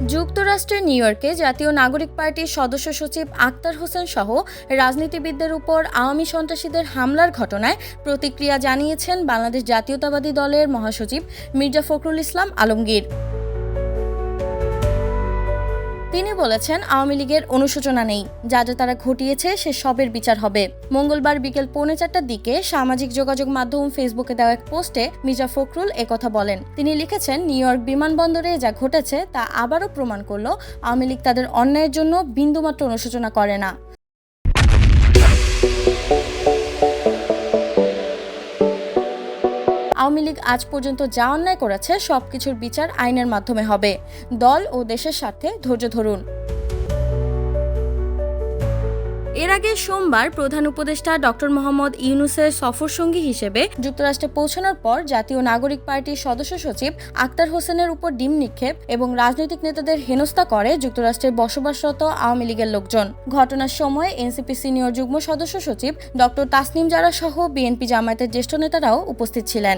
যুক্তরাষ্ট্রের নিউ ইয়র্কে জাতীয় নাগরিক পার্টির সদস্য সচিব আক্তার হোসেন সহ রাজনীতিবিদদের উপর আওয়ামী সন্ত্রাসীদের হামলার ঘটনায় প্রতিক্রিয়া জানিয়েছেন বাংলাদেশ জাতীয়তাবাদী দলের মহাসচিব মির্জা ফখরুল ইসলাম আলমগীর। তিনি বলেছেন, আওয়ামী লীগের অনুশোচনা নেই, যা যা তারা ঘটিয়েছে সে সবের বিচার হবে। মঙ্গলবার বিকেল 4:45টার দিকে সামাজিক যোগাযোগ মাধ্যম ফেসবুকে দেওয়া এক পোস্টে মির্জা ফখরুল একথা বলেন। তিনি লিখেছেন, নিউ ইয়র্ক বিমানবন্দরে যা ঘটেছে তা আবারও প্রমাণ করল আওয়ামী লীগ তাদের অন্যায়ের জন্য বিন্দুমাত্র অনুশোচনা করে না। আওয়ামী লীগ আজ পর্যন্ত যা অন্যায় করেছে সবকিছুর বিচার আইনের মাধ্যমে হবে। দল ও দেশের স্বার্থে ধৈর্য ধরুন। এর আগে সোমবার প্রধান উপদেষ্টা ডক্টর মোহাম্মদ ইউনূসের সফরসঙ্গী হিসেবে যুক্তরাষ্ট্রে পৌঁছানোর পর জাতীয় নাগরিক পার্টির সদস্য সচিব আক্তার হোসেনের উপর ডিম নিক্ষেপ এবং রাজনৈতিক নেতাদের হেনস্থা করে যুক্তরাষ্ট্রে বসবাসরত আওয়ামী লীগের লোকজন। ঘটনার সময় এনসিপি সিনিয়র যুগ্ম সদস্য সচিব ডক্টর তাসনিম জারা সহ বিএনপি জামায়াতের জ্যেষ্ঠ নেতারাও উপস্থিত ছিলেন।